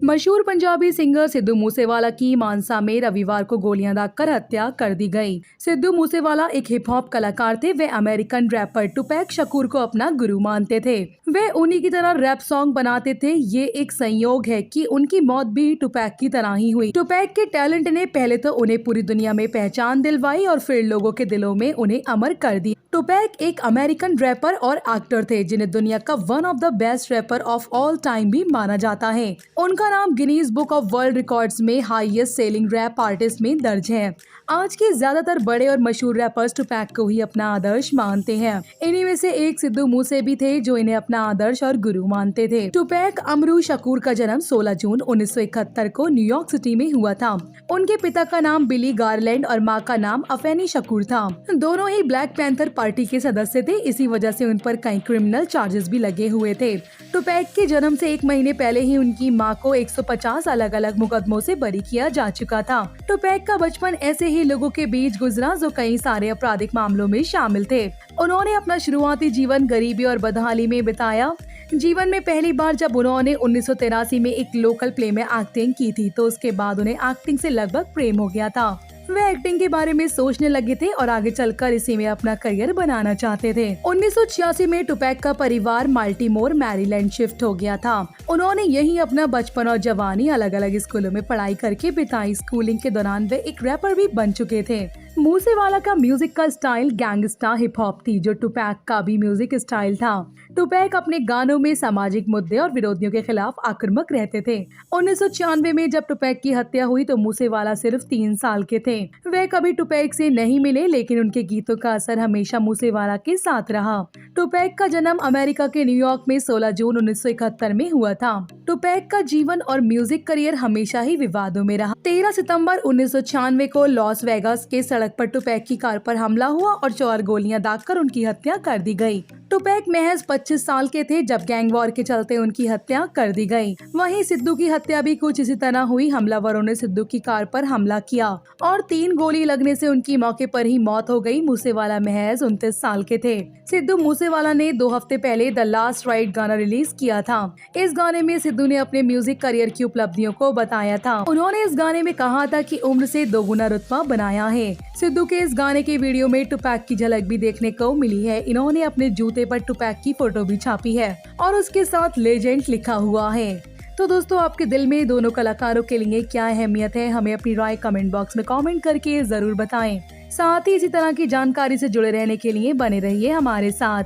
मशहूर पंजाबी सिंगर सिद्धू मूसेवाला की मानसा में रविवार को गोलियां दागकर हत्या कर दी गई। सिद्धू मूसेवाला एक हिप हॉप कलाकार थे। वे अमेरिकन रैपर टुपैक शकूर को अपना गुरु मानते थे। वे उन्हीं की तरह रैप सॉन्ग बनाते थे। ये एक संयोग है कि उनकी मौत भी टुपैक की तरह ही हुई। टुपैक के टैलेंट ने पहले तो उन्हें पूरी दुनिया में पहचान दिलवाई और फिर लोगों के दिलों में उन्हें अमर कर दी। टुपैक एक अमेरिकन रैपर और एक्टर थे जिन्हें दुनिया का one of the best rapper of all time भी माना जाता है। उनका नाम Guinness book of world records में हाईएस्ट सेलिंग रैप आर्टिस्ट में दर्ज है। आज के ज्यादातर बड़े और मशहूर रैपर्स टुपैक को ही अपना आदर्श मानते हैं। इन्हीं में से एक सिद्धू मूसे भी थे जो इन्हें अपना आदर्श और गुरु मानते थे। टुपैक अमरू शकूर का जन्म 16 जून 1971 को न्यूयॉर्क सिटी में हुआ था। उनके पिता का नाम बिली गारलैंड और माँ का नाम अफेनी शकूर था। दोनों ही ब्लैक पैंथर पार्टी के सदस्य थे। इसी वजह से उन पर कई क्रिमिनल चार्जेस भी लगे हुए थे। टुपैक के जन्म से एक महीने पहले ही उनकी माँ को 150 अलग अलग मुकदमों से बरी किया जा चुका था। टुपैक का बचपन ऐसे ही लोगों के बीच गुजरा जो कई सारे आपराधिक मामलों में शामिल थे। उन्होंने अपना शुरुआती जीवन गरीबी और बदहाली में बिताया। जीवन में पहली बार जब उन्होंने 1983 में एक लोकल प्ले में एक्टिंग की थी तो उसके बाद उन्हें एक्टिंग से लगभग प्रेम हो गया था। वे एक्टिंग के बारे में सोचने लगे थे और आगे चलकर इसी में अपना करियर बनाना चाहते थे। 1986 में टुपैक का परिवार माल्टीमोर मैरीलैंड शिफ्ट हो गया था। उन्होंने यहीं अपना बचपन और जवानी अलग अलग स्कूलों में पढ़ाई करके बिताई। स्कूलिंग के दौरान वे एक रैपर भी बन चुके थे। मूसेवाला का म्यूजिक का स्टाइल गैंगस्टा हिप हॉप थी जो टुपैक का भी म्यूजिक स्टाइल था। टुपैक अपने गानों में सामाजिक मुद्दे और विरोधियों के खिलाफ आक्रामक रहते थे। 1996 में जब टुपैक की हत्या हुई तो मूसेवाला सिर्फ 3 साल के थे। वे कभी टुपैक से नहीं मिले लेकिन उनके गीतों का असर हमेशा मूसेवाला के साथ रहा। टुपैक का जन्म अमेरिका के न्यूयॉर्क में 16 जून 1971 में हुआ था। टुपैक का जीवन और म्यूजिक करियर हमेशा ही विवादों में रहा। 13 सितंबर 1996 को लॉस वेगास के सड़क पर टुपैक की कार पर हमला हुआ और 4 गोलियां दागकर उनकी हत्या कर दी गई। टुपैक महज 25 साल के थे जब गैंग वॉर के चलते उनकी हत्या कर दी गई। वहीं सिद्धू की हत्या भी कुछ इसी तरह हुई। हमलावरों ने सिद्धू की कार पर हमला किया और 3 गोली लगने से उनकी मौके पर ही मौत हो गई। मूसेवाला महज 29 साल के थे। सिद्धू मूसेवाला ने 2 हफ्ते पहले द लास्ट राइड गाना रिलीज किया था। इस गाने में सिद्धू ने अपने म्यूजिक करियर की उपलब्धियों को बताया था। उन्होंने इस गाने में कहा था कि उम्र से 2 गुना रुतबा बनाया है। सिद्धू के इस गाने के वीडियो में टुपैक की झलक भी देखने को मिली है। इन्होंने अपने जूते पर टुपैक की फोटो भी छापी है और उसके साथ लेजेंड लिखा हुआ है। तो दोस्तों, आपके दिल में दोनों कलाकारों के लिए क्या अहमियत है, हमें अपनी राय कमेंट बॉक्स में कमेंट करके जरूर बताएं। साथ ही इसी तरह की जानकारी से जुड़े रहने के लिए बने रहिए हमारे साथ।